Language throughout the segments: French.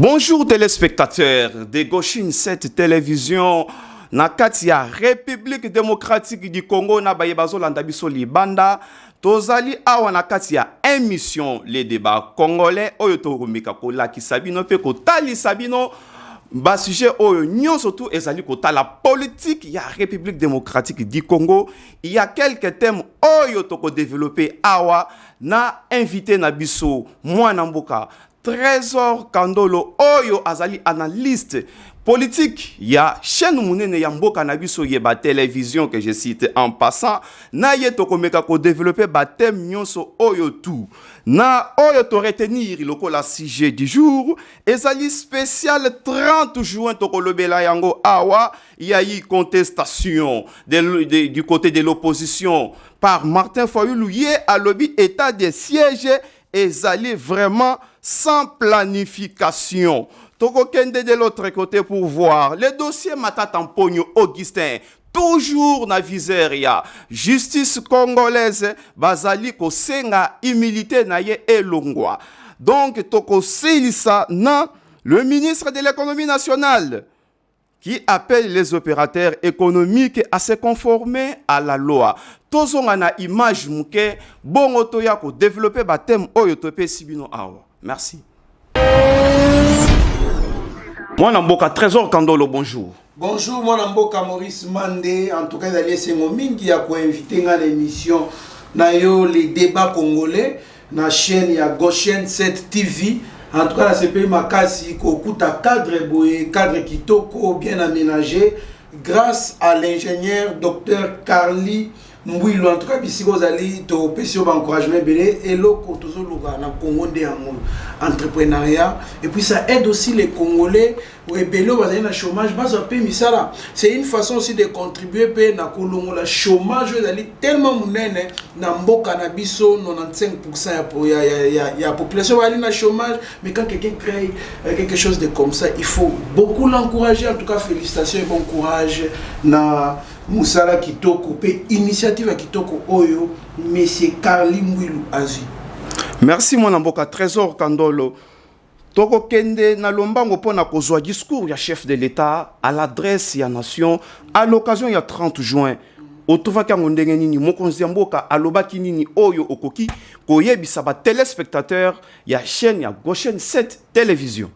Bonjour téléspectateurs de Gauchine 7 télévision na kati ya République démocratique du Congo na bayebazo landa biso libanda tozali awa na kati ya émission les débats congolais oyo torumika ko lakisa bino pe ko talisa bino ba sujet oyo nyonso tout ezali ko la politique ya République démocratique du Congo. Il y a quelques thèmes oyo to ko développer awa na invité na biso mwana mboka Trésor Kandolo oyo azali analyste politique ya chaîne munene ya mboka na biso yeba télévision que je cite en passant na ye tokomeka ko développer ba thème nyonso oyo tout na oyo to retenir lokola sujet du jour ezali spécial 30 juin tokolobela yango awa ya yi contestation du côté de l'opposition par Martin Fayulu ye alobi état de siège ezali vraiment sans planification. Toko kende de l'autre côté pour voir le dossier Matata Mpogno Augustin toujours na viseria justice congolaise bazali ko senga humilité na ye elongwa. Donc toko silisa na le ministre de l'économie nationale qui appelle les opérateurs économiques à se conformer à la loi. Tozonga na image muke bongo toya ko développer ba thème oyo topé sibino awa. Merci. Moi Namboka Trésor Kandolo, bonjour. Bonjour, moi Namboka Maurice Mandé. En tout cas, d'aller c'est mon mingi à invité à l'émission Nayo les débats congolais na chaîne ya Gauchine 7 TV. En tout cas, c'est pays makasi ko kuta cadre boye cadre kitoko bien aménagé grâce à l'ingénieur docteur Carly Mbouilo. En tout cas, ici vous allez to pesio encouragement belé et le kotozo luga na Congo de entrepreneuriat et puis ça aide aussi les Congolais ouais belé vous allez na chômage bas payer misala. C'est une façon aussi de contribuer pe na kolongo la chômage vous allez tellement munene na mboka na biso 95% ya population va aller na chômage mais quand quelqu'un crée quelque chose de comme ça il faut beaucoup l'encourager. En tout cas, félicitations et bon courage na Moussala Kitoko, initiative Kitoko Oyo, Monsieur Carly Mbouilo Azi. Merci mon amboka Trésor Kandolo. Toko kende na lombango pona kozwa discours ya chef de l'État à l'adresse ya nation à l'occasion ya 30 juin. Otuva kango ndenge nini mokonzi mboka alobaki nini oyo okoki koyebisa ba téléspectateurs ya chaîne ya Gauchine 7 télévision.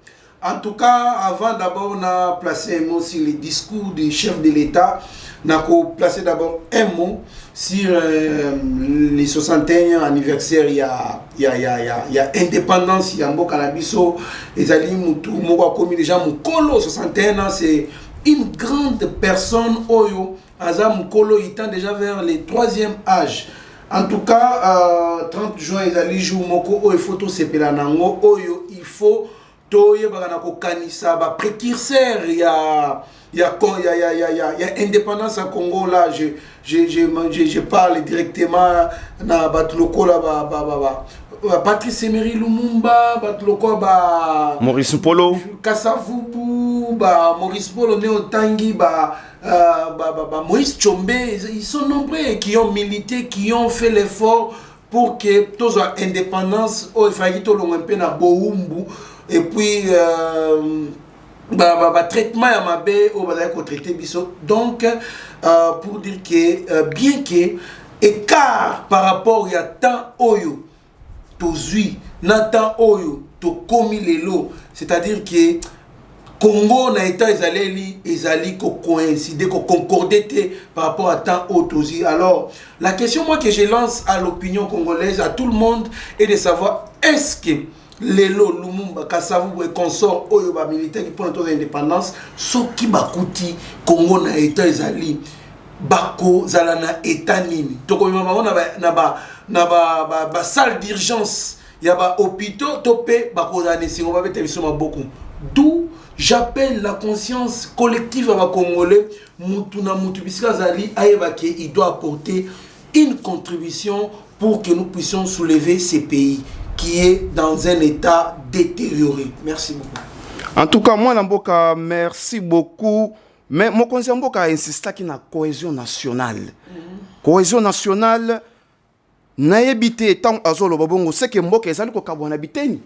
En tout cas, avant d'abord, on a placé un mot sur le discours du chef de l'État. On a placé d'abord un mot sur les 61e anniversaire. Il y a indépendance, il y a un cannabis. Les alliés, comme les gens, Mukolo, 61 ans, c'est une grande personne. Oyo, Aza Mukolo, il tend déjà vers le 3e âge. En tout cas, 30 juin, les alliés jouent Moko, Oyo, photo, c'est Pelanango, Oyo, il faut. Toye bagana ko kanisa ba précurseur il y a indépendance à Congo là je parle directement na batloko là ba Patrice Emery Lumumba batloko ba Maurice Polo Kasavubu ba Maurice Polo Néo Tangi ba Moïse Tchombe. Ils sont nombreux qui ont milité, qui ont fait l'effort pour que tous soit indépendance au fagito longempe na Boumbu. Et puis traitement à ma baie au traité biso. Donc pour dire que bien que écart par rapport à temps oyo tozui na temps oyo to komi lelo, c'est-à-dire que Congo na état ezali ko coïncider ko concorder par rapport à temps otozi. Alors la question moi que je lance à l'opinion congolaise, à tout le monde, est de savoir est-ce que Lelo Lumumba Kasavu et consort oyo ba militaire qui prend notre indépendance soki bakuti Congo na état ezali bako zalana état nini toko mama na ba salle d'urgence ya ba hôpitaux topé bako zane si on va mettre biso maboko. D'où j'appelle la conscience collective à Congolais mutu na mutu bisika zali ayeba ke il doit apporter une contribution pour que nous puissions soulever ces pays qui est dans un état détérioré. Merci beaucoup. En tout cas, moi, Namboka, merci beaucoup. Mais mon conseil Mboka insiste sur la cohésion nationale. Cohésion nationale, n'a habité tant azolo babongo, c'est que Mboka ezali ko kabwana biteni.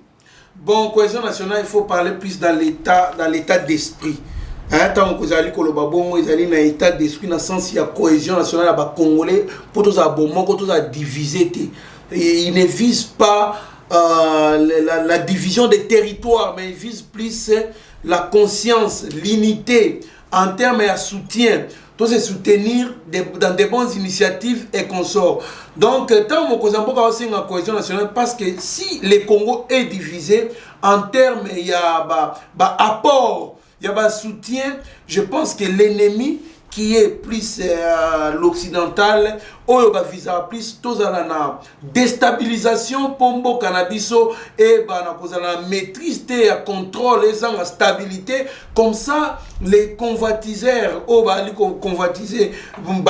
bon, cohésion nationale, il faut parler plus dans l'état d'esprit. Tant que vous allez bon, ils allaient dans l'état d'esprit, dans le sens il y a cohésion nationale à Congolais, pour tous à bon, pour tous à diviser. Ils ne visent pas la division des territoires, mais ils visent plus la conscience, l'unité en termes de soutien. Tout se soutenir dans des bonnes initiatives et consorts. Donc, tant que vous avez aussi une cohésion nationale, parce que si le Congo est divisé, en termes, il y a apport, il y a un soutien, je pense que l'ennemi qui est plus l'occidental, ou visa plus tous la déstabilisation pombo cannabiso et la maîtrise et contrôle et la stabilité, comme ça les convoitiseurs ou convoitiser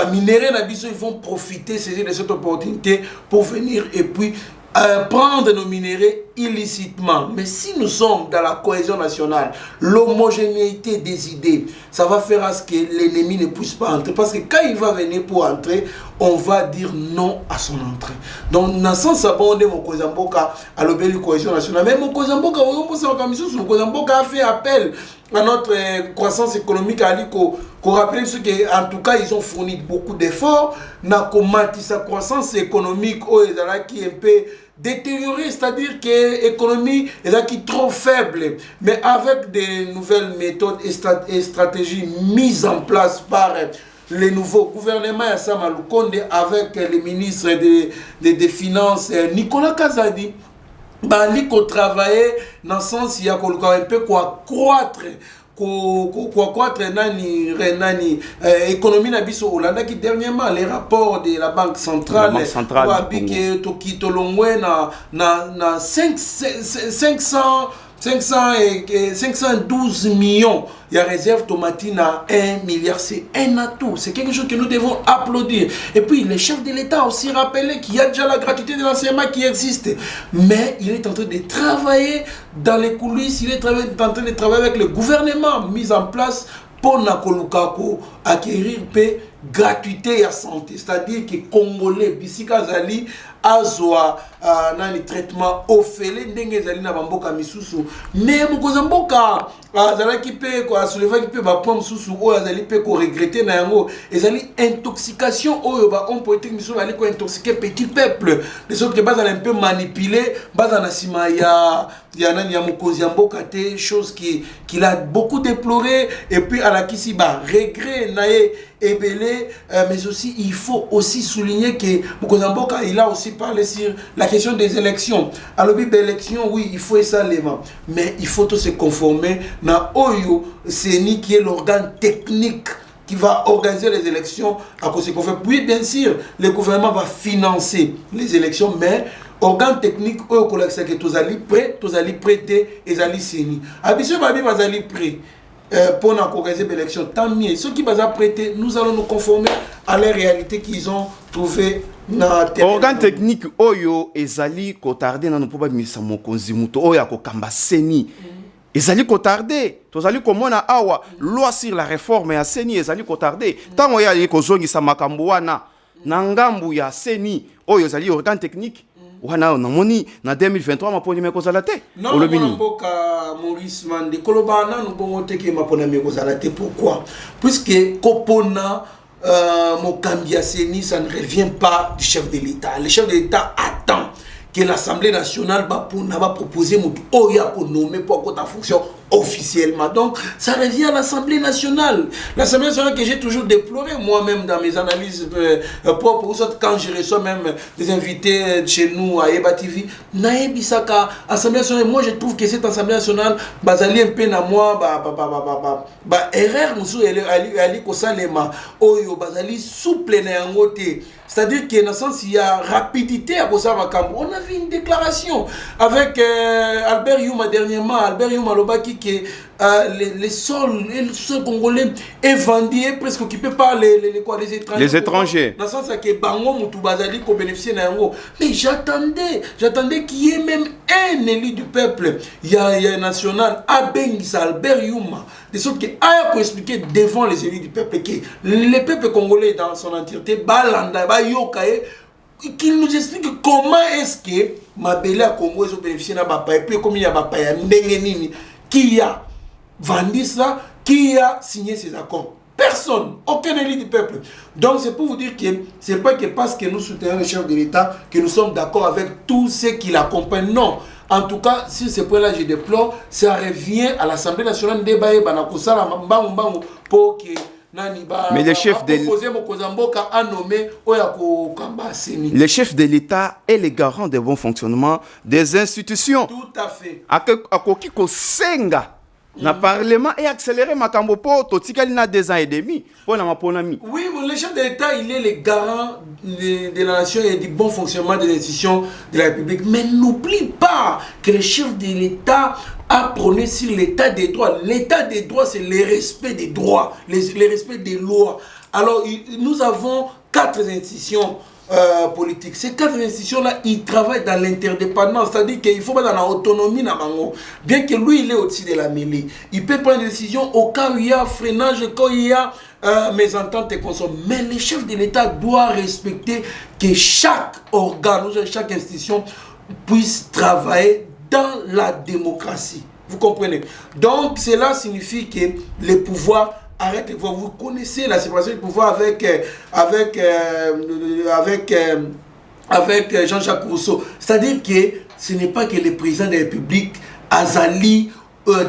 minéraux nabiso, ils vont profiter saisir de cette opportunité pour venir et puis prendre nos minéraux illicitement. Mais si nous sommes dans la cohésion nationale, l'homogénéité des idées, ça va faire à ce que l'ennemi ne puisse pas entrer. Parce que quand il va venir pour entrer, on va dire non à son entrée. Donc, dans ce sens, on est mon Kozamboka à l'obéli cohésion nationale. Mais mon Kozamboka, a fait appel à notre croissance économique, à qu'on rappelle ce qu'en tout cas, ils ont fourni beaucoup d'efforts. N'a sa croissance économique, qui est un peu détériorée, c'est-à-dire que l'économie est trop faible. Mais avec des nouvelles méthodes et stratégies mises en place par les nouveaux gouvernements, avec les ministres des Finances, Nicolas Kazadi, il faut travailler dans le sens il y a un peu quoi croître économie na biso Hollande qui dernièrement les rapports de la banque centrale na 512 millions. Il y a réserve tomatine à 1 milliard. C'est un atout. C'est quelque chose que nous devons applaudir. Et puis, le chef de l'État a aussi rappelé qu'il y a déjà la gratuité de l'enseignement qui existe. Mais il est en train de travailler dans les coulisses. Il est en train de travailler avec le gouvernement mis en place pour acquérir gratuité à santé. C'est-à-dire que les Congolais, Bissika Zali, azwa nani traitement ofele ndenge zali na bamboka misusu mais mokoza mboka azala ki pe ko asoleva ki pe ba point misusu o azali pe ko regretter na yango ezali intoxication oyo ba on politique misusu bali ko intoxiquer petit peuple les autres que bazala un peu manipuler bazana sima ya nani ya mokozi mboka te chose qu'il a beaucoup déploré et puis à la kisi ba regret nae ebele mais aussi il faut aussi souligner que mokoza mboka il a aussi parler sur la question des élections. Alors, l'élection, oui, il faut ça l'élément. Mais il faut tout se conformer à Oyo, CENI qui est l'organe technique qui va organiser les élections à cause de oui, bien sûr, le gouvernement va financer les élections, mais organe technique, Oyo, que tous allez prêter et allez CENI. Habituellement, vous allez prêter. Pour organiser l'élection, tant mieux. Ceux qui vont prêter, nous allons nous conformer à la réalité qu'ils ont trouvée. Organe technique oyo ezali kotarde na nopoba misa mokonzi muto oyo akokamba seni ezali kotarde tozali komona awa loi sur la réforme ya seni ezali kotarde tango ya kozongisa makambo wana na ngambu ya seni oyo ezali organe technique wana namoni na 2023 maponi mekozala te olobini mboka Maurice Mande kolobana no bongo teke mapona mekozala te pourquoi puisque kopona Mokambia Seni, ça ne revient pas du chef de l'État. Le chef de l'État attend que l'Assemblée nationale va proposer Oya pour nommer pour ta fonction officiellement. Donc, ça revient à l'Assemblée nationale. L'Assemblée nationale que j'ai toujours déploré moi-même dans mes analyses propres, quand je reçois même des invités chez nous à Eba TV, Naebisaka, Assemblée nationale, moi je trouve que cette Assemblée nationale, bazali un peu na moi, erreur, nous ali kosalema, oyo, bazali souple na yangote. C'est-à-dire que dans le sens, il y a rapidité à Bossama Kambo. On a vu une déclaration avec Albert Youma dernièrement, Albert Youma Lobaki, que les sols congolais est vendu, presque occupé par les étrangers. Les étrangers. Dans le sens que Bango Moutou Bazali ko bénéficier na yango. Mais j'attendais qu'il y ait même un élu du peuple. Il y a un national, Abengisa Albert Youma. De sorte qu'il a expliqué devant les élus du peuple que le peuple congolais dans son entièreté, Balanda, Yokae, qu'il nous explique comment est-ce que Mabele à Congo est bénéficié d'un papa et puis comme il y a papa qui a vendu ça, qui a signé ces accords. Personne, aucun élu du peuple. Donc c'est pour vous dire que c'est pas que parce que nous soutenons le chef de l'État que nous sommes d'accord avec tous ceux qui l'accompagnent. Non. En tout cas, sur ce point-là, je déplore, ça revient à l'Assemblée nationale de débat pour que mais le chef de l'État est le garant du bon fonctionnement des institutions. Tout à fait. Le Parlement et accélérer ma cambopo, totikali na 2 ans et demi. Oui, le chef de l'État, il est le garant de la nation et du bon fonctionnement des institutions de la République. Mais n'oublie pas que le chef de l'État a prôné sur l'état des droits. L'état des droits, c'est le respect des droits, le respect des lois. Alors, nous avons 4 institutions politique. Ces 4 institutions-là, ils travaillent dans l'interdépendance, c'est-à-dire qu'il faut pas dans l'autonomie. Bien que lui, il est au-dessus de la mêlée. Il peut prendre des décisions au cas où il y a freinage, quand il y a mésentente et consomme. Mais le chef de l'État doit respecter que chaque organe, chaque institution puisse travailler dans la démocratie. Vous comprenez? Donc, cela signifie que les pouvoirs arrêtez, vous connaissez la séparation du pouvoir avec Jean-Jacques Rousseau. C'est-à-dire que ce n'est pas que le président de la République Azali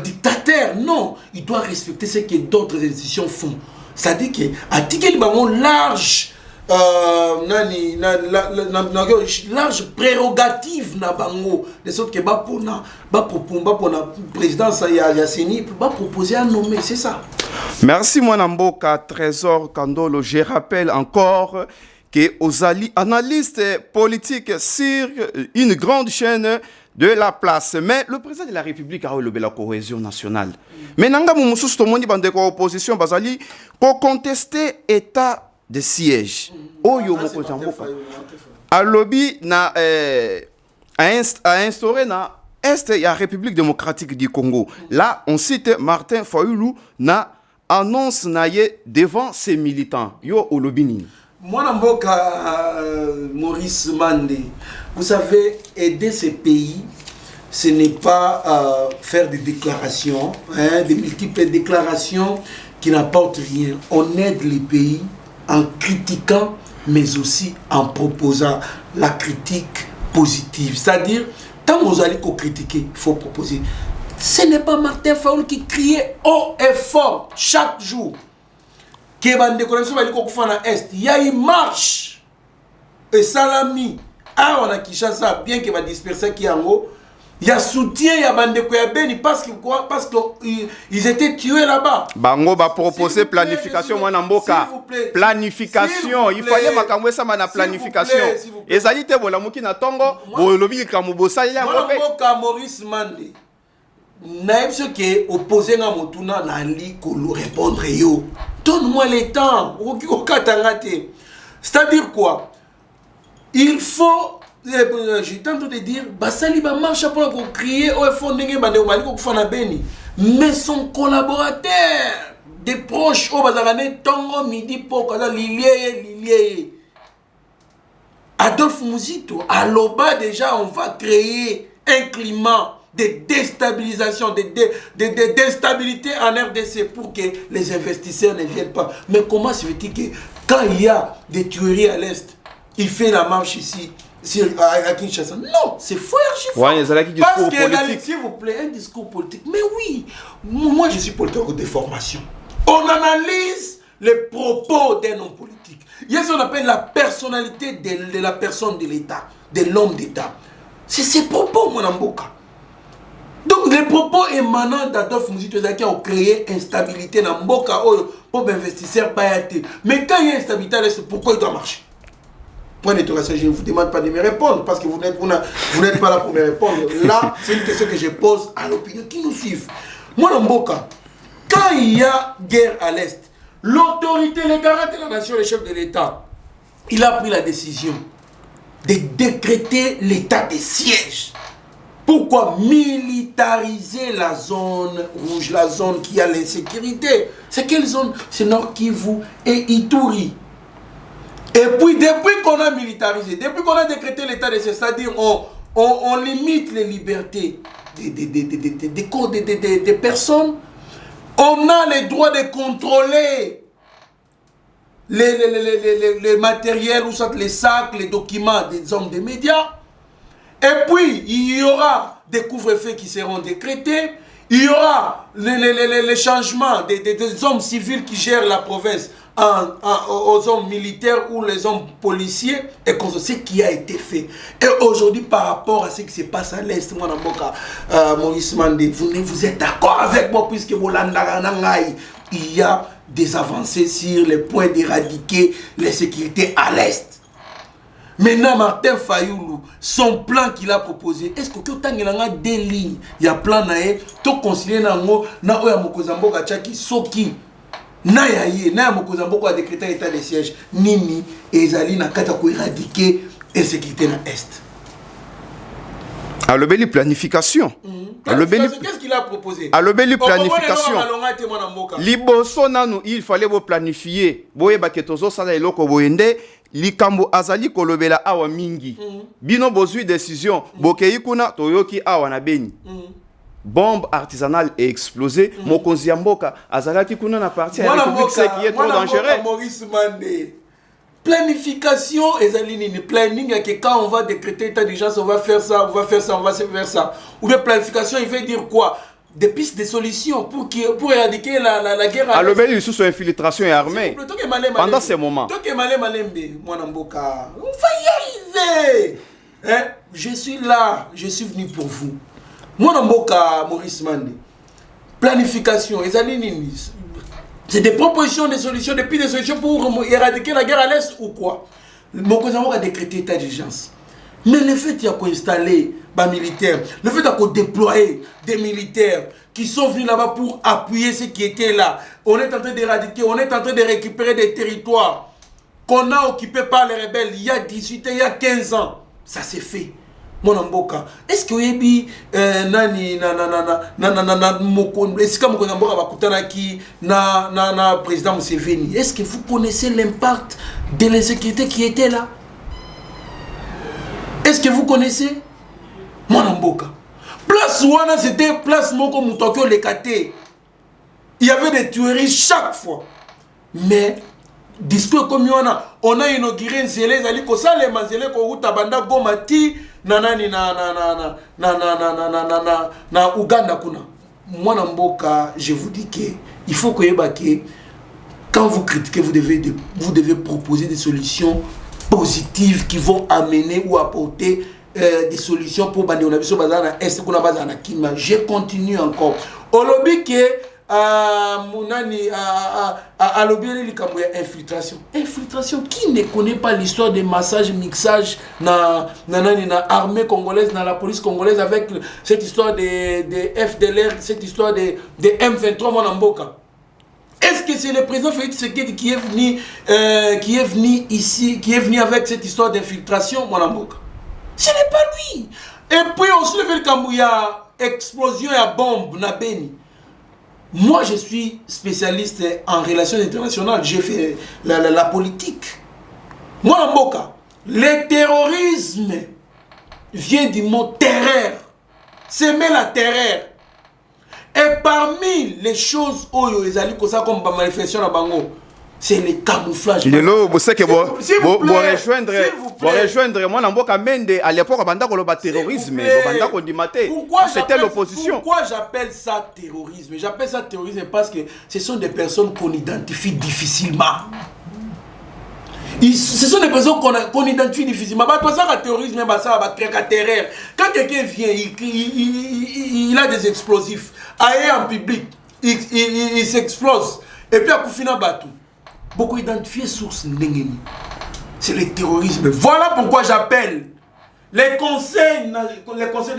dictateur. Non, il doit respecter ce que d'autres institutions font. C'est-à-dire qu'à ticket large, large prérogative na bango de sorte que pour la présidence ya CENI va proposer un nommé, c'est ça. Merci Mwanamboka Trésor Kandolo. Je rappelle encore que Ozali, analyste politique sur une grande chaîne de la place. Mais le président de la République a relevé la cohésion nationale. Mais nanga mumususu tomondi bande ko opposition bazali ko contester état de siège. Oyo moko jamboka. A lobby na a instauré na Est la République démocratique du Congo. Là, on cite Martin Fayulu na annonce naye devant ses militants. Yo au lobby nini. Moi, Maurice Mandé, vous savez, aider ces pays, ce n'est pas faire des déclarations, des multiples déclarations qui n'apportent rien. On aide les pays en critiquant, mais aussi en proposant la critique positive. C'est-à-dire, tant vous allez critiquer, il faut proposer. Ce n'est pas Martin Fayulu qui criait haut et fort chaque jour. Il y a une marche et Salami on a Kinshasa bien qu'il va disperser qui en haut. Il y a soutien, il y a Bandeko ya Beni parce que quoi? Parce qu'ils étaient tués là-bas. Bango va proposer planification Mwanamboka. Planification, il fallait makamwe ça na planification. Ezali te bola muki na tongo, bo lobi kamubosa ya Mwanamboka Maurice Mandé. Naïf ce qui est opposé à Motuna Nali Kolo répondre yo. Donne-moi le temps. C'est-à-dire quoi? Il faut, j'ai tenté de dire, Basali ba marche pour crier au fond de Beni. Mais son collaborateur, des proches, au Bazarane, Tongo Midi Poko, Lilie. Adolphe Mouzito, à l'Oba déjà, on va créer un climat de déstabilisation, de déstabilité en RDC pour que les investisseurs ne viennent pas. Mais comment se fait-il que quand il y a des tueries à l'Est, il fait la marche ici, à Kinshasa? Non, c'est faux, ouais, parce que, s'il vous plaît, un discours politique. Mais oui, moi je suis politique de formation. On analyse les propos d'un homme politique. Il y a ce qu'on appelle la personnalité de la personne de l'État, de l'homme d'État. C'est ses propos, mon amboka. Donc les propos émanant d'Adolphe Mouzito qui ont créé instabilité dans Mboka pour les investisseurs. Mais quand il y a instabilité, pourquoi il doit marcher? Point d'interrogation, je ne vous demande pas de me répondre parce que vous n'êtes pas là pour me répondre. Là, c'est une question que je pose à l'opinion qui nous suit. Moi, dans Mboka, quand il y a guerre à l'Est, l'autorité, les garants de la nation, le chef de l'État, il a pris la décision de décréter l'état de siège. Pourquoi militariser la zone rouge, la zone qui a l'insécurité? C'est quelle zone? C'est Nord Kivu et Ituri. Et puis, depuis qu'on a militarisé, depuis qu'on a décrété l'état de siège, c'est-à-dire on limite les libertés des personnes, on a le droit de contrôler les matériels, ou soit les sacs, les documents des hommes des médias. Et puis, il y aura des couvre-feux qui seront décrétés. Il y aura les changements des hommes civils qui gèrent la province aux hommes militaires ou les hommes policiers. Et ce qui a été fait. Et aujourd'hui, par rapport à ce qui se passe à l'Est, Maurice Mandé, vous êtes d'accord avec moi puisque il y a des avancées sur le point d'éradiquer l'insécurité à l'Est. Maintenant, Martin Fayoulou, son plan qu'il a proposé, est-ce que tu as des lignes? Il y a un plan, tu considères que Soki, na Mokozambo a décrété l'état de siège, Nini et Zali na kata ko éradiquer l'insécurité dans l'Est. Alors, belle planification. Qu'est-ce qu'il a proposé? Alors, belle planification. Liboso nanu, il fallait vous planifier. Boye baketozo sala eloko boyende. Likambo azali kolobela awa mingi. Bino bozui décision. Bokei kuna toyoki awa na beni. Bombe artisanale est explosée. Mokonzi ya mboka azalaki kuna na partie ya République c'est qui est trop dangereux. Maurice Mandé. Planification ezali ni planning que quand on va décréter état d'urgence on va faire ça, on va faire ça, on va faire ça. Ou bien planification il veut dire quoi? Des pistes de solutions pour éradiquer la guerre. Alors, il y a une infiltration et armée. Pendant ces moments. Je suis là, je suis venu pour vous. Maurice Mandé. Planification, c'est des propositions de solutions, des pistes de solutions pour éradiquer la guerre à l'Est ou quoi? Mokozambo a décrété état d'urgence. Mais le fait qu'il y a installer des militaires, le fait qu'il y a déployer des militaires qui sont venus là-bas pour appuyer ceux qui étaient là, on est en train d'éradiquer, on est en train de récupérer des territoires qu'on a occupés par les rebelles il y a 18 ans, il y a 15 ans. Ça s'est fait. Mon amboka. Est-ce que vous avez président Museveni? Est-ce que vous connaissez l'impact de l'insécurité qui était là? Est-ce que vous connaissez? Mwanamboka. Place Wana, c'était place Moko Moutokyo Lekate. Il y avait des tueries chaque fois. Mais, discours comme Yana, on a inauguré un zélé, zali ko sale manzélé ko utabanda gomati nanani na Uganda kuna. Mwanamboka, je vous dis que il faut que quand vous critiquez, vous devez proposer des solutions positives qui vont amener ou apporter des solutions pour bandi on a biso bazana est kuna bazana kima. Je continue encore au lobby que munani à lobby likambo ya infiltration qui ne connaît pas l'histoire des massages mixage na armée congolaise na la police congolaise avec cette histoire des FDLR, cette histoire des M23 Mwanamboka. Est-ce que c'est le président Félix Tshisekedi qui est venu ici, qui est venu avec cette histoire d'infiltration, Mwanamboka? Ce n'est pas lui. Et puis on se lève le Kambouya, explosion et bombe, na Beni. Moi je suis spécialiste en relations internationales, j'ai fait la politique. Mwanamboka, le terrorisme vient du mot terreur, semer la terreur. Et parmi les choses oyo ezali kosa comme ba manifestation na bango, c'est le camouflage. Lelo vous savez que rejoindre moi na mboka Mende à l'époque banda ko loba terrorisme, banda ko dimate. C'était l'opposition. Pourquoi j'appelle ça terrorisme? J'appelle ça terrorisme parce que ce sont des personnes qu'on identifie difficilement. Ce sont des personnes qu'on identifie difficilement. Ça, le terrorisme, ça va créer un terreur. Quand quelqu'un vient, il a des explosifs. Ailleurs en public, il s'explose. Et puis, à Koufina Batou, beaucoup identifiés source Ndengeni. C'est le terrorisme. Voilà pourquoi j'appelle les conseils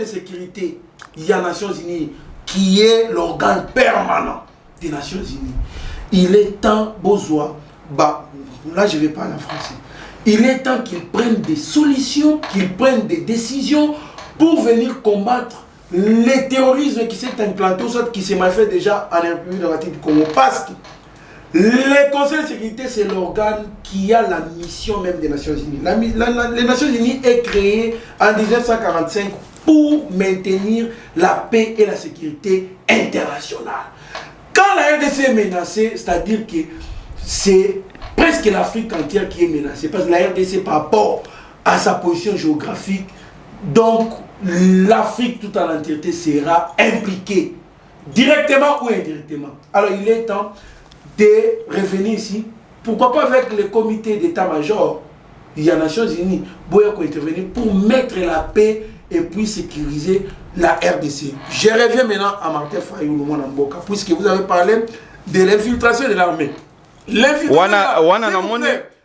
de sécurité des Nations Unies, qui est l'organe permanent des Nations Unies. Il est temps, besoin, là je vais parler en français. Il est temps qu'ils prennent des solutions, qu'ils prennent des décisions pour venir combattre le terrorisme qui s'est implanté, ou soit qui s'est mal fait déjà en République démocratique du Congo. Parce que Le Conseil de sécurité, c'est l'organe qui a la mission même des Nations Unies. Les Nations Unies est créé en 1945 pour maintenir la paix et la sécurité internationale. Quand la RDC est menacée, c'est-à-dire que c'est presque l'Afrique entière qui est menacée, parce que la RDC par rapport à sa position géographique, donc l'Afrique tout en entièreté sera impliquée, directement ou indirectement. Alors il est temps de revenir ici, pourquoi pas avec le comité d'état-major des Nations Unies, pour intervenir pour mettre la paix et puis sécuriser la RDC. Je reviens maintenant à Martin Fayulu Mwanamboka, puisque vous avez parlé de l'infiltration de l'armée.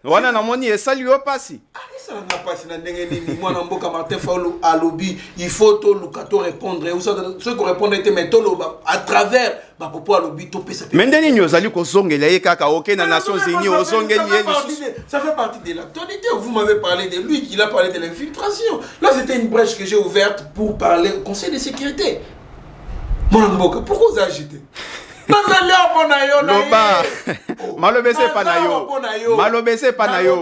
Wana namoni esali yo pasi. Ça n'a pas passé dans le Mwanamboka Martin Fayulu à lobby. Il faut tout le répondre. Ceux qui répondent étaient méthodes à travers ma propos à lobby. Mais ndeni nyozali ko zongela ye kaka oke na Nations Unies o zongeli ça fait partie de l'actualité. Vous m'avez parlé de lui, qu'il a parlé de l'infiltration. Là, c'était une brèche que j'ai ouverte pour parler au Conseil de sécurité. Mwanamboka, pourquoi vous agitez? Loba, malobese panayo. Malobese panayo.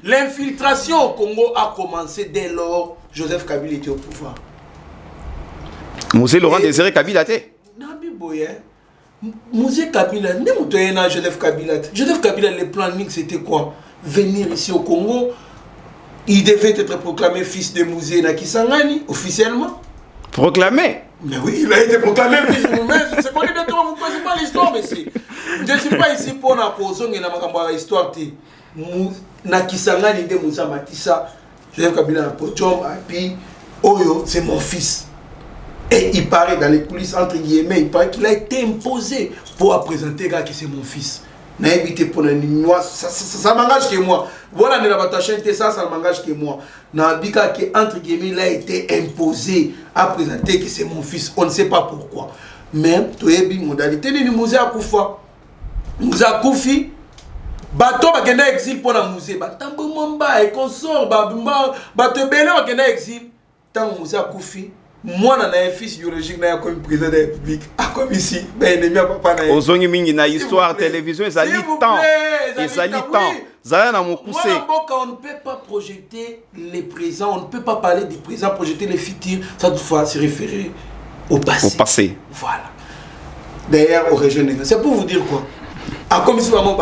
L'infiltration au Congo a commencé dès lors Joseph Kabila était au pouvoir. Moussé Laurent Désiré Kabila te. Nabi Boye, Moussé Kabila, ne moutoyena Joseph Kabila. Joseph Kabila, le planning c'était quoi? Venir ici au Congo. Il devait être proclamé fils de Moussé Nakisangani, officiellement. Proclamé? Mais oui, il a été proclamé fils de Moussé. C'est connu de toi, vous ne connaissez pas l'histoire, monsieur. Je ne suis pas ici pour la cause et la histoire. Nakisangani de Moussa Matissa, Joseph Kabila na podium, et puis Oyo, c'est mon fils. Et il paraît dans les coulisses, entre guillemets, il paraît qu'il a été imposé pour présenter que c'est mon fils. Ça m'engage que moi. Voilà, ça m'engage que moi. Entre guillemets, il a été imposé à présenter que c'est mon fils. On ne sait pas pourquoi. Mais, tu as une modalité de Moussa Koufa. Moussa Koufi. Bato bakenda exil pour la musée, batambo mamba et consort, bato belé bakenda exil. Tant Moussa Koufi, moi na un fils biologique na comme président de la République, comme ici, ben ennemi à papa na. Ozongi mingi na histoire télévision, ils allient temps. Ils allient temps. Zaya na mon poussé. On ne peut pas projeter les présents, on ne peut pas parler des présents, projeter les futurs, ça doit se référer au passé. Au passé. Voilà. D'ailleurs, au région, c'est pour vous dire quoi? Comme si maman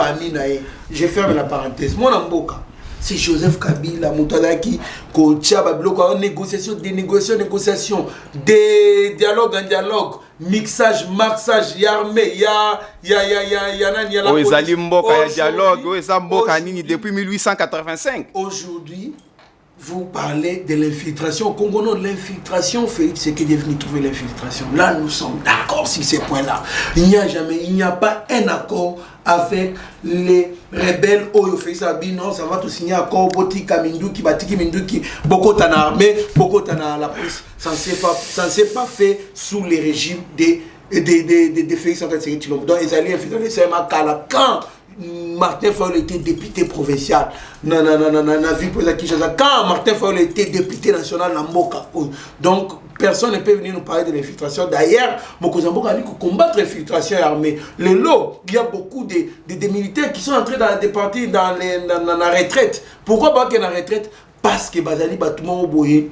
je ferme la parenthèse. Mon amboka, c'est Joseph Kabila, Moutadaki, Kocha, Babloko, négociation, négociation, des dialogues en dialogue, mixage, marxage, l'armée, il y a la police. Ils ont dialogue, ils ont depuis 1885. Aujourd'hui, vous parlez de l'infiltration au Congo. Non, l'infiltration, Félix, c'est qui est venu trouver l'infiltration. Là, nous sommes d'accord sur ces points-là. Il n'y a pas un accord avec les rebelles. Oh, Félix a dit non, ça va tout signer accord. Boti Kaminduki, Batiki Minduki, beaucoup en armée, beaucoup en la police. Ça ne s'est pas fait sous les régimes de Félix Antoine Tshisekedi. Donc, ils allaient infiltrer les Kala. Quand Martin Fayulu était député provincial, quand Martin Fayulu était député national, donc personne ne peut venir nous parler de l'infiltration. D'ailleurs, Mokozamboka a dit que combattre l'infiltration armée, les lots, il y a beaucoup de militaires qui sont entrés de partir dans la retraite. Pourquoi pas qu'ils sont en retraite? Parce que Bazali Batoumo Boye,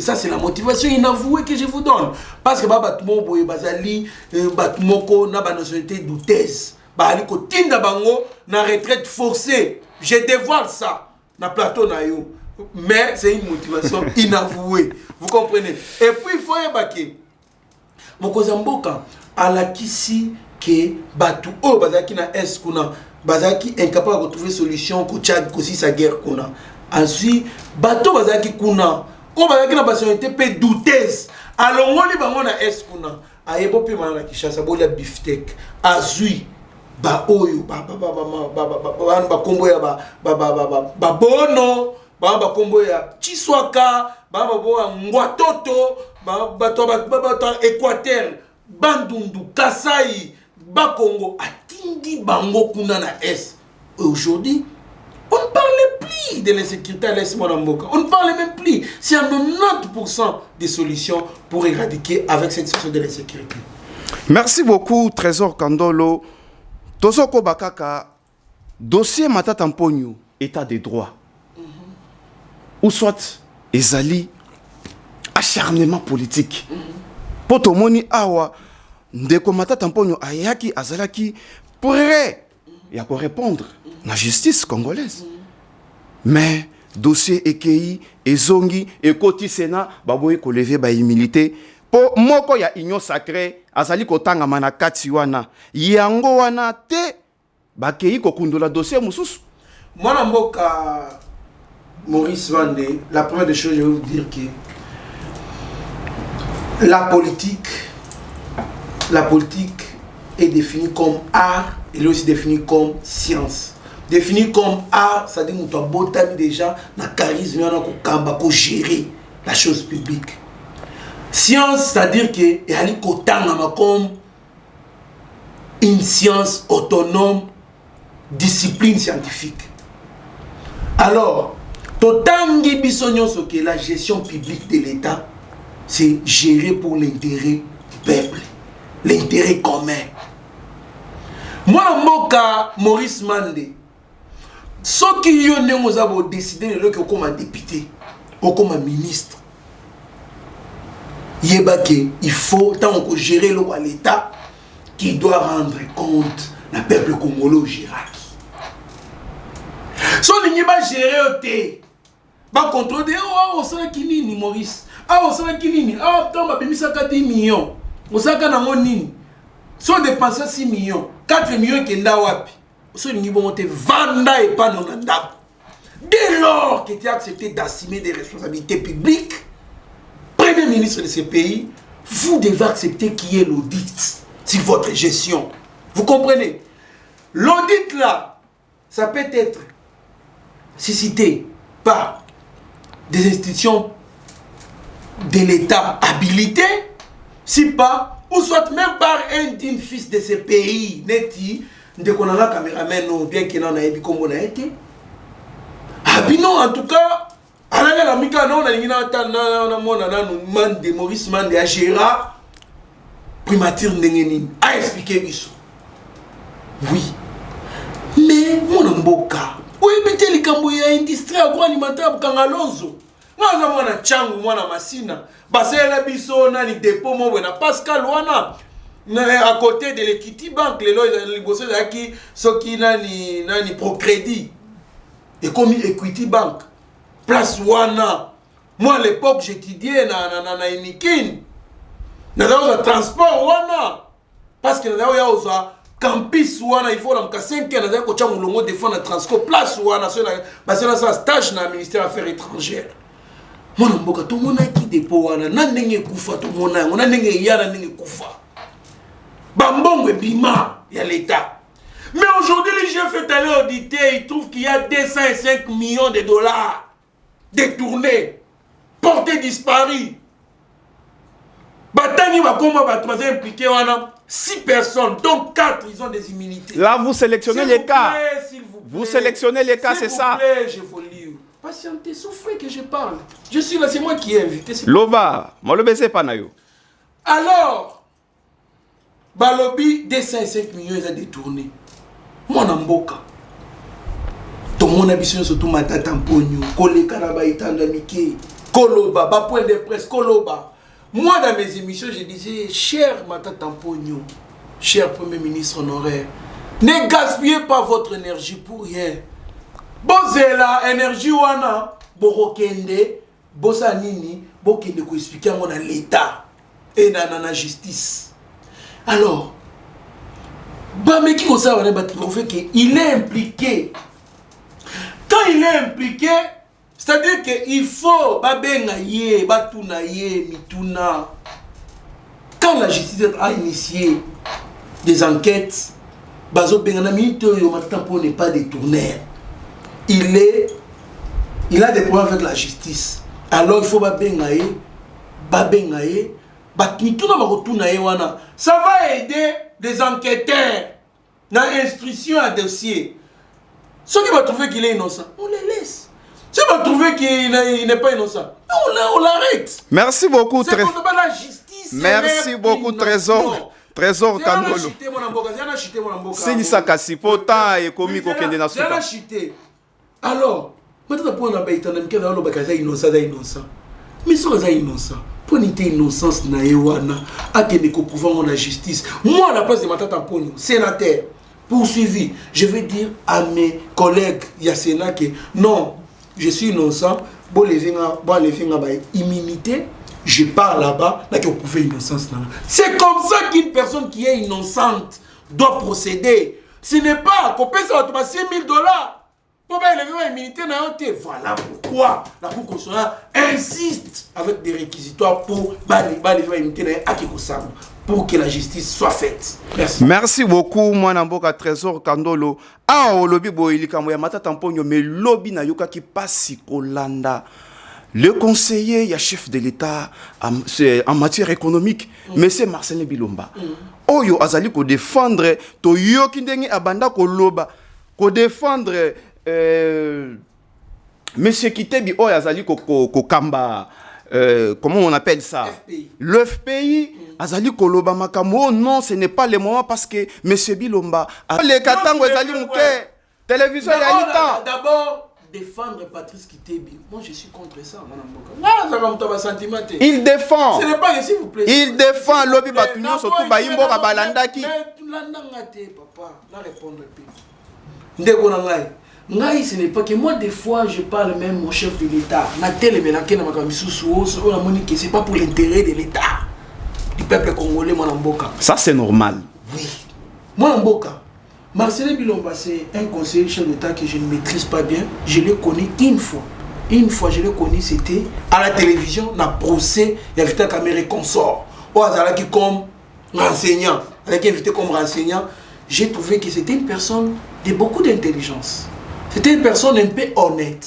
ça c'est la motivation inavouée que je vous donne. Parce que Batoumo Boye, Bazali Batoumo n'a pas nationalité douteuse. Baliko tinda bango na retraite forcée. Je dévoile ça na plateau na yo. Mais c'est une motivation inavouée. Vous comprenez? Et puis il faut ébaquer. Mokozamboka à la kisi que batu o bazaki na est kuna bazaki incapable de trouver solution ko Tchad kosi sa guerre kuna. Ensuite bato bazaki kuna o bazaki na nationalité pe douteuse. Alongoli bango na est kuna. Ayebo pe mana Kinshasa bolia beefsteak. Azui ba oyo ba kombo ya ba bono ba kombo ya Chiswaka ba boa ngwatoto ba Équateur Bandundu Kasai ba Congo atindi bango kuna na est. Aujourd'hui on ne parle plus de l'insécurité à l'est Mwanamboka. On ne parle même plus. C'est à 90% des solutions pour éradiquer avec cette situation de l'insécurité. Merci beaucoup Trésor Kandolo. tozoko bakaka dossier Matata Mponyo état de droit ou soit ezali acharnement politique poto moni awa ndeko Matata Mponyo ayaki azalaki prêt ya ko répondre na justice congolaise mais dossier ekei ezongi ekoti Sénat baboyi ko lever ba humilité po moko ya union sacrée azali kotanga manakati wana yango wana te bakei ko kundula dossier mususu. Moi mboka Maurice Vande, la première des choses je vais vous dire que la politique est définie comme art, elle est aussi définie comme science. Définie comme art, ça dit que nous avons déjà un charisme, nous avons gérer la chose publique. Science, c'est-à-dire que elle est comme une science autonome, discipline scientifique. Alors, totangi bisognon ce que la gestion publique de l'État, c'est gérer pour l'intérêt du peuple, l'intérêt commun. Moi, Moka Maurice Mandé, ce qui nous avons décidé de comme un député ou comme un ministre, il faut tant que gérer l'État qui doit rendre compte du peuple congolais géraki. Si on va gérer au thé, va contrôler, oh, on qui nini Maurice, ah, on qui nini, ah, putain, ma bémi ça 10 millions, on s'en a nini, si on dépense 6 millions, 4 millions qui n'a wapi, si on va monter vanda et pas non andam. Dès lors que tu as accepté d'assumer des responsabilités publiques, Premier ministre de ce pays, vous devez accepter qu'il y ait l'audit sur votre gestion. Vous comprenez? L'audit là, ça peut être suscité par des institutions de l'État habilitées, si pas, ou soit même par un digne fils de ce pays, neti, de qu'on a un caméraman, ou bien qu'il en a été comme on a été. Ah, bien non, en tout cas, à la Mika, non, on a un Maurice Mandé à Gérard, primature Nengenin, a expliqué ça. Oui. Mais, mon amboka, oui, mais tu es un industrie agroalimentaire pour Alonso. Moi, je suis un Massina. Parce que la biso na ni dépôt mo na Pascal wana à côté de l'Equity Bank les bossé qui ceux qui na ni Procrédit et comme Equity Bank place wana. Moi à l'époque j'étudiais na Inikin. Na dans le transport wana parce que na ya oza campus wana il faut la 5 ans na ko tcha mulongo défendre le transport place wana parce que là ça stage na ministère affaires étrangères. Mon amboka tout le monde qui dépôt wana nandenge kufa tout le monde on ndenge yana ndenge kufa bambongo bima ya l'état. Mais aujourd'hui les chefs est allé auditer, ils trouvent qu'il y a 205 millions de dollars détournés, portés disparus. Batani va comment va impliqué wana 6 personnes dont 4 ils ont des immunités. Là vous sélectionnez les cas. Vous sélectionnez les cas, c'est ça. Je vous lire. Patientez, souffrez que je parle. Je suis là, c'est moi qui ai invité. Loba, moi le baisser pas nayo. Alors, Balobi, 205 millions, ils ont détourné. Mon amboka. Tout le monde a besoin surtout Matata Mponyo. Kole Karaba Itanda Mike. Koloba, bas point de presse, Koloba. Moi, dans mes émissions, je disais, cher Matata Mponyo, cher Premier ministre honoraire, ne gaspillez pas votre énergie pour rien. Bozela énergie wana borokende bosa nini bokende ko expliquer mon l'état et na justice. Alors ba meki ko ça wana ba trouver que il est impliqué. Quand il est impliqué, c'est-à-dire que il faut ba benga ye ba tuna ye mituna. Quand la justice a initié des enquêtes, bazo benga na minute yo Matata Mponyo n'est pas détourné. Il a des problèmes avec la justice. Alors il faut babengaye, ça va aider des enquêteurs dans l'instruction à dossier. Ceux qui vont trouver qu'il est innocent, on les laisse. Ceux qui vont trouver qu'il n'est pas innocent, on l'arrête. Merci beaucoup, c'est comme la justice. Merci beaucoup, Trésor. Trésor Kandolo. Silisa kasi pota et komi ko kende na suka. Alors, maintenant pour na baita na mkela olo bakaza innocent. Mais so za innocent. Pour n'était innocence na yewana akende ko pouvoir la justice. Moi à la place de Matata Ponyo, sénateur poursuivi, je vais dire à mes collègues Yassena que non, je suis innocent. Bon les finga ba immunité. Je pars là-bas, là qu'on pouvait innocence. C'est comme ça qu'une personne qui est innocente doit procéder. Ce n'est pas qu'on paie ça $6 000. Pour bien lever l'immunité, voilà pourquoi la Cour constitutionnelle insiste avec des réquisitoires pour lever l'immunité pour que la justice soit faite. Merci. Merci beaucoup, Mwanamboka Trésor Kandolo. Ah, au lobby boilika moya Matata Ponyo, mais lobby na yoka qui passe Kolanda. Le conseiller, il y a chef de l'État en matière économique, M. Marcelin Bilomba. Oyo azali ko défendre to yoki ndenge abanda ko loba ko défendre monsieur Kitebi oyo azali ko kamba comment on appelle ça? FPI. Le FPI azali ko loba makamo non, ce n'est pas le moment parce que monsieur Bilomba le katango azali muke télévision ya lita. D'abord défendre Patrice Kitebi. Moi, je suis contre ça, il défend. Ce n'est pas que s'il vous plaît. Il défend lobby batunyo surtout baimbo kabalandaki. Papa, la répondre plus. Ce n'est pas que moi, des fois, je parle même au chef de l'État. C'est pas pour l'intérêt de l'État, du peuple congolais, mon amboka. Ça, c'est normal. Oui. Mon amboka. Marcelin Bilomba, c'est un conseiller chef d'État que je ne maîtrise pas bien. Je l'ai connu une fois. Une fois, je l'ai connu, c'était à la télévision, dans le procès, il y avait un caméra consort. Au hasard, qui comme renseignant, avec invité comme renseignant, j'ai trouvé que c'était une personne de beaucoup d'intelligence. C'était une personne un peu honnête.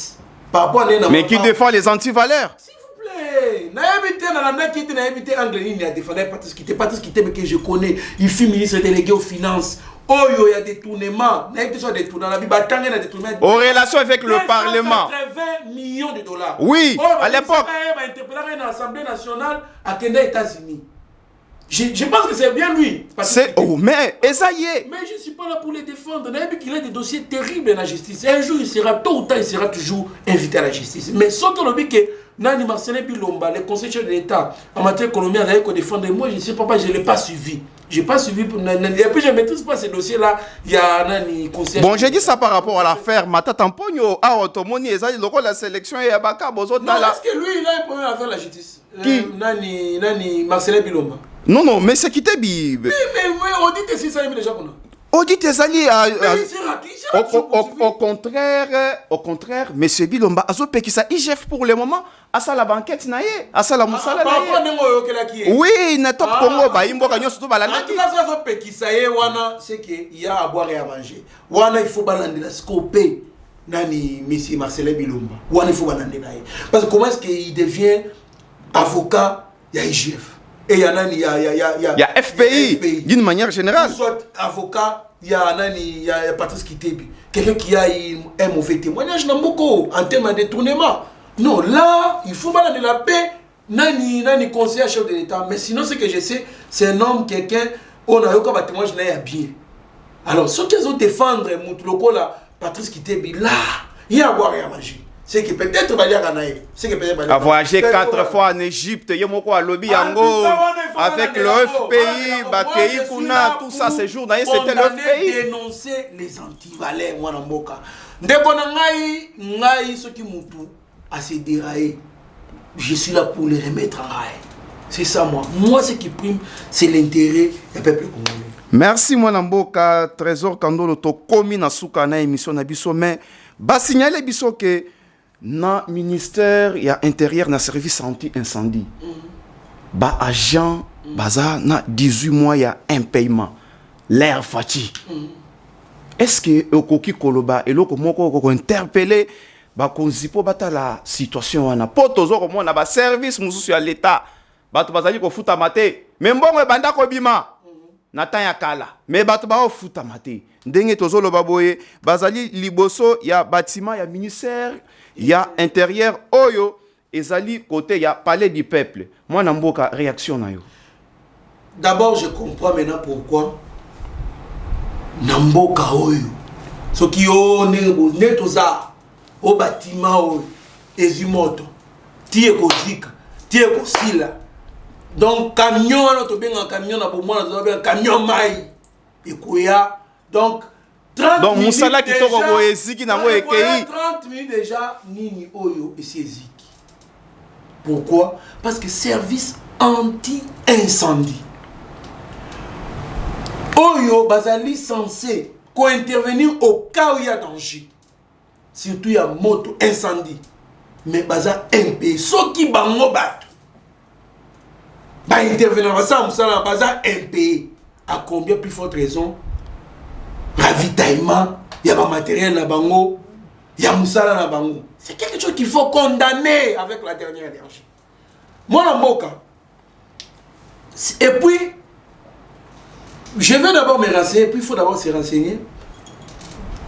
Par rapport à mais qui défend les antivaleurs. S'il vous plaît. N'habité anglais, il y a défendu Patrice Kitebi que je connais. Il fut ministre délégué aux finances. Oh, il y a des tournements. En relation avec le Parlement. 80 millions de dollars. Oui, à l'époque. Il l'Assemblée nationale à Kenya, États-Unis. Je pense que c'est bien lui. Oh, mais ça y est. Mais je ne suis pas là pour les défendre. Il a des dossiers terribles dans la justice. Un jour, il sera, tôt ou tard, il sera toujours invité à la justice. Mais ce qu'on a dit que Nani Marcelin Bilomba, le conseiller de l'État en matière économique, a qu'on défendre. Moi, je ne sais pas, je ne l'ai pas suivi. Je n'ai pas suivi. Et puis, je ne maîtrise pas ces dossiers-là. Il y a Nani conseiller. Bon, j'ai dit ça par rapport à l'affaire Matata Ponyo. Ah, Otomoni, la sélection et Abaka, Bozo Tala. Est-ce que lui, il a un problème à faire la justice? Qui? Nani Marcelin Bilomba. Non, mais c'est qui t'es bi. Mais on dit que c'est ça, déjà qu'on a. On dit que Zali au contraire, M. Bilomba, Azopé qui ça IGF pour le moment, à ça la banquette naïe, à ça la moussala naïe. Oui, n'est pas Congo, bah imbo kanyo surtout balanda. En tout cas, ça Azopé qui ça y wana, c'est qu'il y a à boire et à manger. Wana il faut balander la scopé. Nani M. Marcelin Bilomba. Wana il faut balander naïe. Parce que comment est-ce qu'il devient avocat? Il y a IGF. Et il y a FPI, d'une manière générale. Soit avocat, il y a Patrice Kitebi. Quelqu'un qui a un mauvais témoignage en termes de détournement. Non, là, il faut balader la paix. Nani conseiller chef de l'État. Mais sinon, ce que je sais, c'est un homme, quelqu'un, on a eu un témoignage là, bien. Alors, ceux qui ont défendre Moutuloko là, Patrice Kitebi, là, il y a à boire et à manger. C'est que peut-être a voyagé 4 fois en Égypte, Yemoko à lobby Yango, avec le FPI, Bakei Kuna, tout ça, ces jours d'ailleurs, c'était le FPI. Dénoncer les antivaleurs, Wanamboka. Ngai, ceux qui m'ont à se dérailler, je suis là pour les remettre en rail. C'est ça, moi. Moi, ce qui prime, c'est l'intérêt du peuple congolais. Merci, Wanamboka. Trésor Kandolo, to komi na suka na émission na biso, mais ba signaler biso que na ministère ya intérieur na service anti-incendie. Ba agent baza na 18 mois ya impayement. L'air fati. Est-ce que okoki koloba eloko moko ko interpeller ba konzipo bata la situation wana poto ko mona ba service mususu ya l'état bato bazali ko futa mate mais mbongo e banda ko bima na tan ya kala mais bato ba futa mate ndenge tozolo baboye bazali liboso ya bâtiment ya ministère ya intérieur oyo ezali côté ya palais du peuple. Moi na mboka réaction na yo d'abord je comprends maintenant pourquoi Namboka oyo ce qui est toza au bâtiment ezimoto tie kozika tie kosila donc camion to benga camion na bomona to benga camion mai ekoya donc 30 donc minutes musala kitoko boyeziki nango ekei 30 minutes déjà nini oyo esieziki. Pourquoi? Parce que service anti-incendie oyo bazali censé co-intervenir au cas où il y a danger, surtout il y a moto incendie, mais baza MP soki bango bato ba intervenir baza musala baza MP à combien plus forte raison ravitaillement il y a ba matériel na bango il y a musala na bango, c'est quelque chose qu'il faut condamner avec la dernière énergie. Moi na mboka et puis je vais d'abord me renseigner, puis il faut d'abord se renseigner.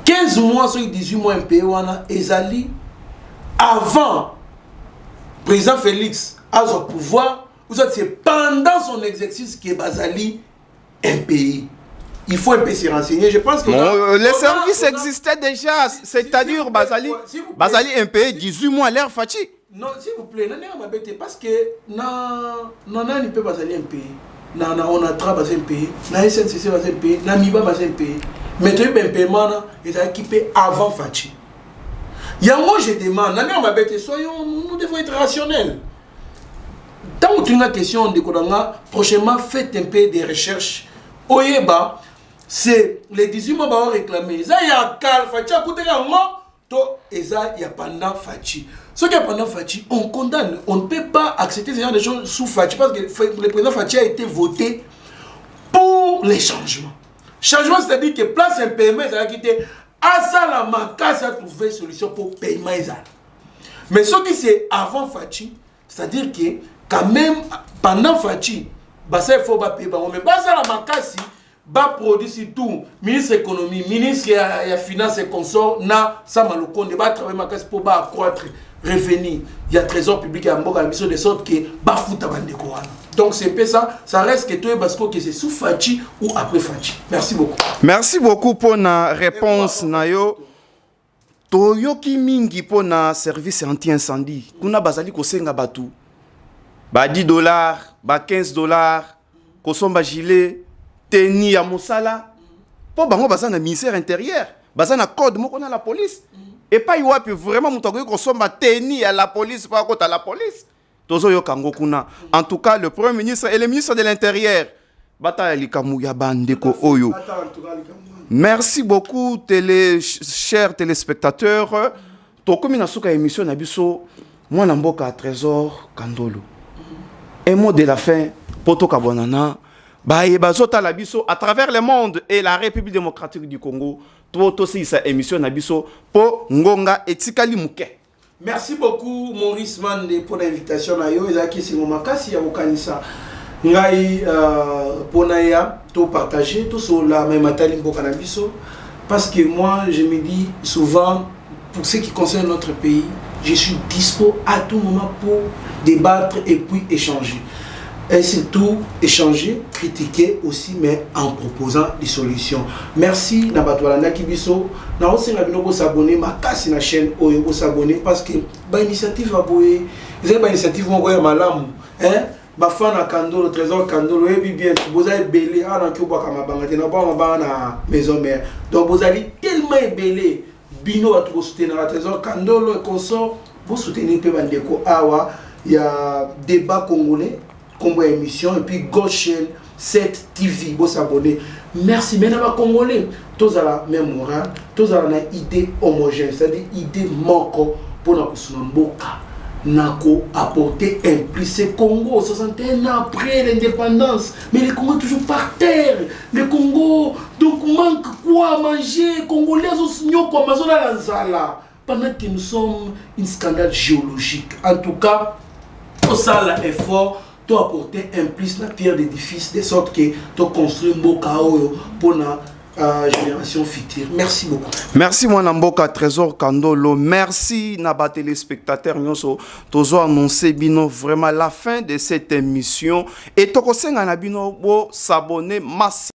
15 mois, sur 18 mois, MP, Ezali, avant, président Félix a son pouvoir, c'est pendant son exercice que Bazali un pays. Il faut un peu se renseigner. Je pense que les services existaient déjà, c'est-à-dire Bazali un pays, 18 mois, l'air fatigué. Non, s'il vous plaît, parce que non, il peut Bazali un pays. On a travaillé un pays, na SNCC un pays, na Miba un pays. Mais tu es un paiement, ils ont équipé avant Fachi. Il y a moi je demande, nous devons être rationnels. Tant que tu as une question de Kodanga, prochainement faites un peu de recherches. Oyeba, c'est les 18 mois qui ont réclamé. Ça y a Kal Fachi, à côté de moi, il y a pendant Fachi. Ce qui est pendant Fachi, on condamne. On ne peut pas accepter ce genre de choses sous Fachi parce que le président Fachi a été voté pour les changements. Changement, c'est-à-dire que place un paiement, ça va quitter. À ça, la Makas a trouvé une solution pour paiement. Mais ce qui c'est avant Fachi, c'est-à-dire que quand même pendant Fachi, il faut payer. Mais ça, la Makas, ba produit surtout ministre de l'économie, ministre de la finance et consort, na Samalokonde, ba travailler Makas pour accroître revenir. Il y a trésor public et Amboka de sorte que ba fouta bande quoi. Donc c'est pas ça, ça reste que toi parce que c'est sous Fachi ou après Fachi. Merci beaucoup. Merci beaucoup pour la réponse nayo. Toyoki mingi pour na service anti-incendie. Kuna bazali ko senga batu. Ba $10, ba $15, ko somba gilet, teni ya mosala. Po bango bazana ministère intérieur, bazana code moko na la police. Et pas yoapi vraiment mutokoki ko somba teni ya la police pa kota la police. En tout cas, le Premier ministre et le ministre de l'Intérieur. Merci beaucoup, chers téléspectateurs. Tokomi na suka émission na biso moi namboka Trésor Kandolo. Un mot de la fin poto kabonana baye bazota la biso à travers le monde et la République démocratique du Congo. Toto si sa émission na biso po ngonga etikali muke. Merci beaucoup Maurice Mande pour l'invitation à yo ezaki singomakasi ya kokanisa ngai ponaya to partager tout sur la même matali mboka na biso parce que moi je me dis souvent pour ce qui concerne notre pays je suis dispo à tout moment pour débattre et puis échanger et surtout échanger, critiquer aussi mais en proposant des solutions. Merci Nabatwala Nakibiso. Na aussi na bino s'abonner makasi na chaîne oyo s'abonner parce que ba initiative aboye, ils ba initiative moko ya malamu, hein? Ba fana Kandolo Trésor Kandolo et bien vous avez belé ana ki obaka mabanga na ba mabanga na maison mère. Donc vous allez tellement belé bino à tout soutenir la Trésor Kandolo et consort, vous soutenir pe bandeko awa, il y a débat congolais comme émission et puis Gauche 7 TV vous s'abonner. Merci mais na congolais tous à la même morale, tous à la idée homogène, c'est-à-dire idée moko pour na kusumboka nako apporter impliqué Congo 61 ans après l'indépendance, mais le Congo est toujours par terre. Le Congo donc manque quoi à manger, Congolais sont quoi mazona lanzala pendant que nous sommes un scandale géologique. En tout cas, tout ça l'effort to apporter un plus la pierre d'édifice de sorte que to construire mboka oyo pour Génération Future. Merci beaucoup. Merci moi Namboka Trésor Kandolo. Merci Naba téléspectateurs nyonso. Tozo annoncé bino vraiment la fin de cette émission et tokosenga na bino bo s'abonner massivement.